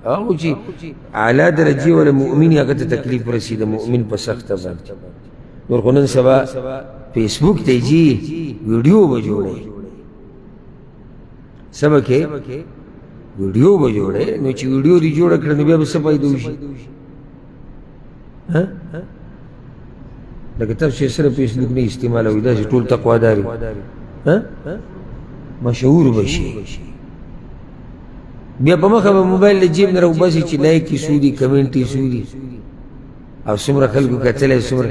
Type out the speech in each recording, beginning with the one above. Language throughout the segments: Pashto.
هغه چې اعلی درجې ولا مؤمن هغه ته تکلیف رسېده مؤمن په سخته باندې نور خو نن سبا فیسبوک ته ځي ویډیو به جوړوي سبا کې ویډیو به جوړوي نو چې ویډیو دې جوړه کړه نو بیا به څه فایده وشي لکه تاسو چې سره فیسبوک نه استعمالوئ داسې ټول تقوادار مشهور به شي بیا په مخه به موبایل له جیب نه راوباسي چې لایک یې سودي کمنټ یې سودي او څومره خلکو کتلی څومره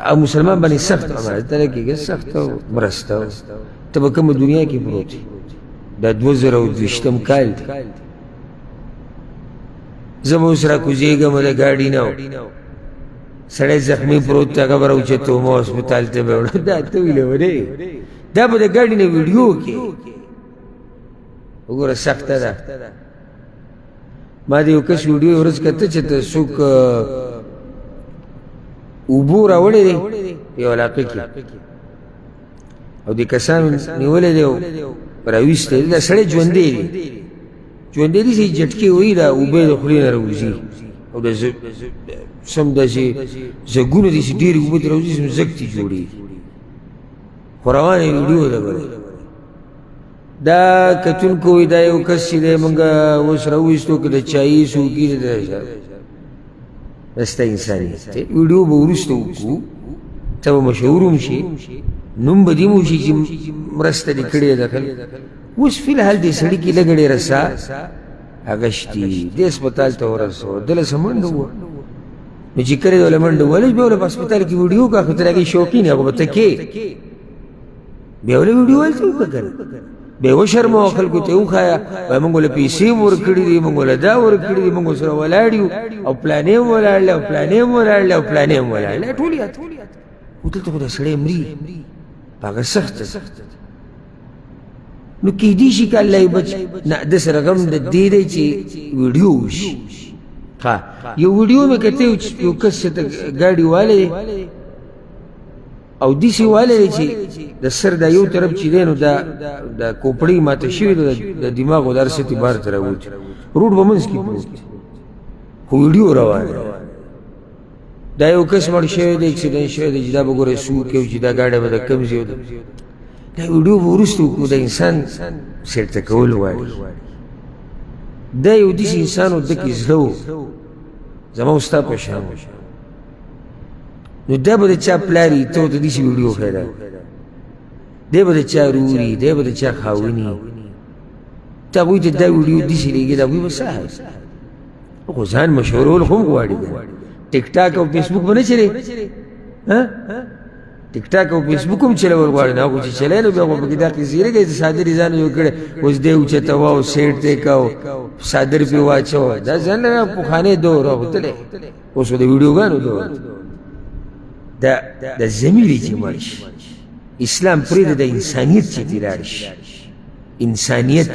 او مسلمان باندې سخت عمل کېږي سخته مرسته ته به کومه دنیا کې پروت دا 2020 کال دی زه به اوس راکوزېږم د ګاډي نه سړی زخمي پروت دی هغه به راوچتوم هسپتال ته به وړم دا ته ویلې ولې دا به د ګاډي نه ویډیو کې وګوره سخته ده ما د یو کس ویډیو یو ورځ کته چې ته څوک اوبو راوړی دی په یو علاقه کې او دې کسانو نیولی دی راویستی دی دا سړی ژوندی دی ژوندی دی چې جټکې وایي دا اوبه د خولې نه راوځي او د سم داسې زګونه داسې ډېرې اوبه ترې راوځي سم زګ تې جوړېږي خو روانه ویډیو ده بله دا کتونکو وایي دا یو کس چې دی مونږ اوس راوویستو که د چایي سوکي دی دا ستا انسانیت دی ویډیو به وروسته وکړو ته به مشهور هم شي نوم به دې هم وشي چې مرسته دې کړې ده خلک اوس فلحال دې سړي کې لږ ډېره سا هغه شتي دې هسپتال ته ورسو دله څه منډه وه نو چې کړې ده له منډه ولې بیا وله په هسپتال کې ویډیو کا خو ته د هغې شوقین هغه به ته کې بیا وله ویډیو هلته وکړه که نه بیا وشرموه خلکو ته وښایه وایي موږ له پیسې هم ورکړي دي موږ له دا ورکړي دي موږ سره ولاړ یو او پلانې هم ولاړ دی او پلانې هم ولاړ دی او پلانې هم ولاړ دی ټول یاد خو دلته خو دا سړی مري په هغه سخته نو کیدی شي که الله یې بچ نه ده سره غم د دې دی چې ویډیو وشي ښه یو ویډیو مې کتی یو کس چې ته ګاډي والی دی او داسې والی دی چې د سر دا یو طرف چې دی نو دا کوپړۍ ماته شوې ده د دماغ او د هر څه تې بار ته راوځي روډ په منځ کې پروت دی خو ویډیو روانه دا یو کس مړ شوی دی اکسیډنټ شوی دی چې دا به ګوره څوک یو چې دا ګاډی به د کوم ځای دا ویډیو به وروسته وکړو د انسان سیټه کول غواړي دا یو داسې انسان و ده کې زړه و زما او ستا په شان نو دا به د چا پلار وي ته ورته داسې ویډیو ښیې دا دی به د چا رور وي دی به د چا خاوند وي ته هغوی ته دا ویډیو داسې لېږې د هغوی به څه حال خو ځان مشهورول خو هم غواړي ټیک ټاک او فیسبوک به نه چلې ټیک ټاک او فیسبوک هم چلول غواړي نه هغو چې چلی نو بیا خو پکې دا قیسې لګوي چې څادر یې ځان جوړ کړی اوس دی اوچتوه او سیټ دی که او څادر پرې واچوه دا ځان له پخوانی دور راغوتلی اوس خو د ویډیوګانو دور د ضمیرې چې مړ شي اسلام پرېږده د انسانیت چې ترې لاړ شي انسانیت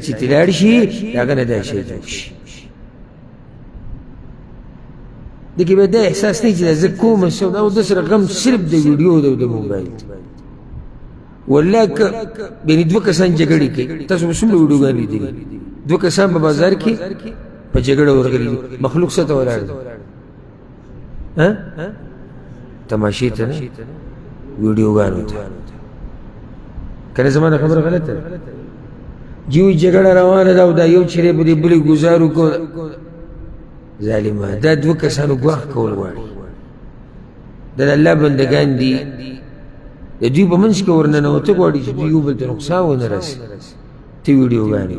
چې ترې لاړ شي د هغه نه دا شی جوړ شي دکې بیا دا احساس نه چې دا زه کومه څه او ده سره غم صرف د ویډیو د موبایل والله که یعنې دوه کسان جګړې کوي تاسو به څومره ویډیوګانې لیدلي دوه کسان په بازار کې په جګړه ورغلي دي مخلوق څه ته ولاړ دی تماشې ته نه ویډیوګانو ته که نه زما دا خبره غلطه ده جوی جګړه روانه ده او دا یو چیرې په دې بلې ګزار وکړو ظالمه دا دوه کسانو ګواښ کول غواړي دا د الله بندګان دي د دوی په منځ کې ورننوته غواړي چې دوی یو بل ته نقصان ونه رسي ته ویډیوګانې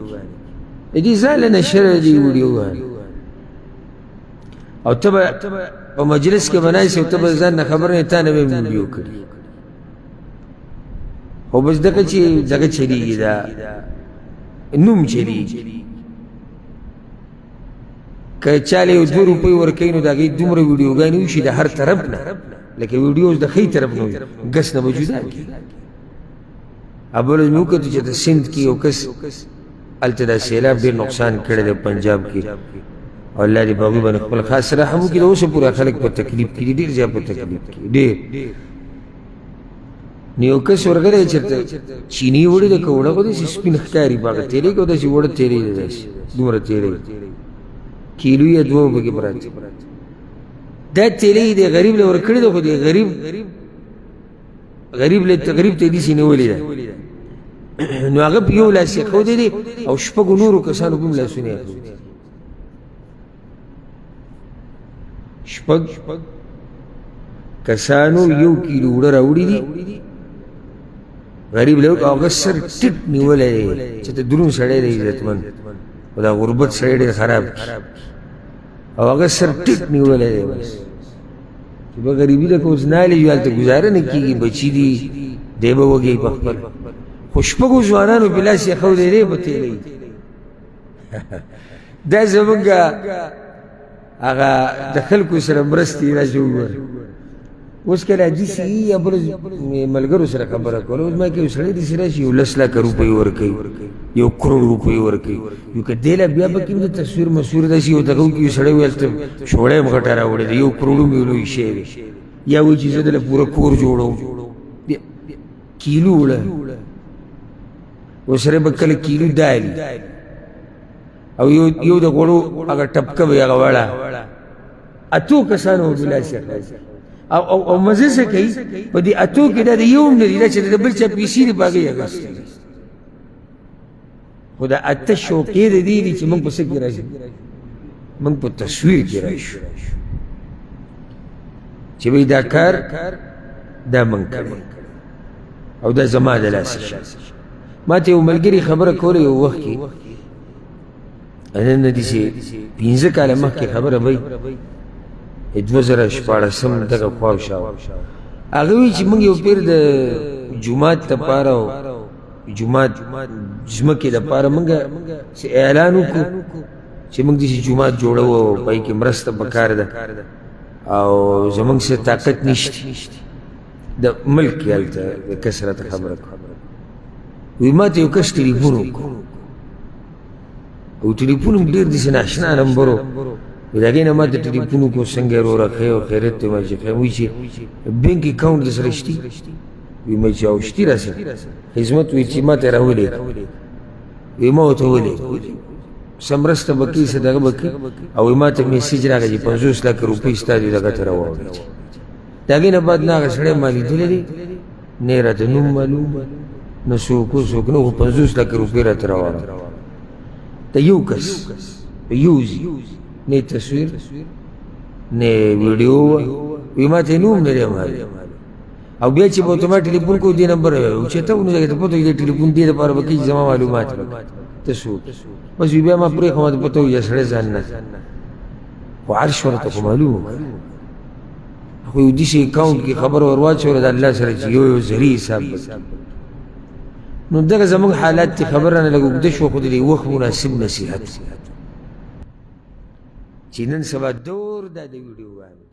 د دې ځاله نه شرع دي ویډیوګانې او ته به په مجلس کې به ناست او ته به ځان نه خبر نه تا نه به ویډیو کړي خو بس دغه چې دغه چلېږي دا نوم چلېږي که چاله یو 2 روپۍ ورکوي نو د هغې دومره ویډیوګانې وشي د هر طرف نه لکه ویډیوز د ښی طرف نه وي ګس نه به جدا کړي ابله مې وکتو چې د سند کې یو کس هلته دا سیلاب ډېر نقصان کړی دی پنجاب کې او الله دې په هغوی باندې خپل خاص رحم وکړي د اوسه پوره خلک په تکلیف کې دي ډېر زیات په تکلیف کې ډېر نو یو کس ورغلی چېرته چیني وړې ده که وړه خو داسې سپین ښکاري په هغه تیلۍ کې داسې وړه تیلۍ ده داسې دومره تیلۍ کیلو یا دوه پکې پراته دا تیلۍ دی غریب له ورکړې ده خو دی غریب ته یې داسې نیولې ده نو هغه په یو لاس یې ښودی دی او شپږو نورو کسانو په هم لاسونه یې ښودي شپږ کسانو یو کیلو وړه راوړي دي غریب له هغه سر ټیټ نیولی دی چې ته دروند سړی دی عزتمن خو دا غربت سړی ډېر خراب کړي او هغه سر ټیټ نیولی دی بس چې به غریبي ده که اوس نالې وي هلته ګزاره نه کېږي بچي دي دی به وږی په خپل خو شپږو ځوانانو په لاس یې ښودی دی په تیلۍ دا زمونږ هغه د خلکو سره مرستې راځي وګوره اوس کله حدیث یي یا بل ملګرو سره خبره کوله اوس ما کې یو سړی داسې راشي 10 لکه روپۍ ورکوي 1 کروڑ روپۍ ورکوي یو که دی له بیا به کې د تصویر مسویر داسې یو دغه وکړي یو سړی ویل ته شوړی یم غټه راوړې ده 1 کروڑ مې لوی شی دی یا وایي چې زه دله پوره کور جوړوم کیلو وړه ورسره به کله کیلو دالي او یو د غوړو هغه ټپکه به هغه وړه اتو کسانو بلاس یې او مزه څه کوي په دې اتو کې دا د یو هم نه دي دا چې د بل چا پیسې دي په هغې یې اخیستې خو دا اته شوقې د دې دي چې موږ په څه کې راشو موږ په تصویر کې راشو چې وایي دا کار دا موږ کوي او دا زما د لاسه شي ما ته یو ملګري خبره کوله یو وخت کې نن داسې 15 کاله مخکې خبره وی 2014 دغه خوا شاوه هغه وایي چې موږ یو پیر د جومات دپاره او جومات ځمکې دپاره موږ اعلان وکړو چې موږ داسې جومات جوړوو او په کې مرسته پکار ده او زموږ څه طاقت نشته د ملک کې هلته د کثرت خبره کوو وی ما ته یو کس ټلیفون وکړو او ټلیفون هم ډېر داسې ناشنا نمبر و وی د هغې نه ما ته ټلیفون وکړو څنګه یې وروره ښه یې او خیریت ته وایي چې ښه وایي چې بینک اکاونټ در سره شتي وی ما چې او شتي را سره خدمت وایي چې ما ته یې راولېږه وی ما ورته ولېږه څه مرسته به کوي څه دغه به کوي او وی ما ته میسیج راغی چې 50 لکه روپۍ ستا دې دغه ته راواړوي د هغې نه بعد نه هغه سړی ما لیدلی دی نه یې راته نوم معلوم نه څوک څوک نه خو 50 لکه روپۍ راته راواړوه د یو کس په یو ځي نه تصویر نه ویډیو وی ما ته نوم نه دی معلوم او بیا چې به ورته ما ټلیفون کوو دې نمبر اوچته و نو دغې ته پته وي دې ټلیفون دې دپاره به کوي چې زما معلومات به کوي ته څوک بس وي بیا ما پرېښوم ته پته وي سړی ځان نه خو عرش ورته خو معلوم خو یو داسې اکاونټ کې خبره ور واچوله د الله سره چې یو زري حساب به نو دغه زموږ حالات چې خبر رانه لږ اوږده شوه خو د دې وخت مناسب نصیحت چې نن سبا دور دا د ویډیوګانو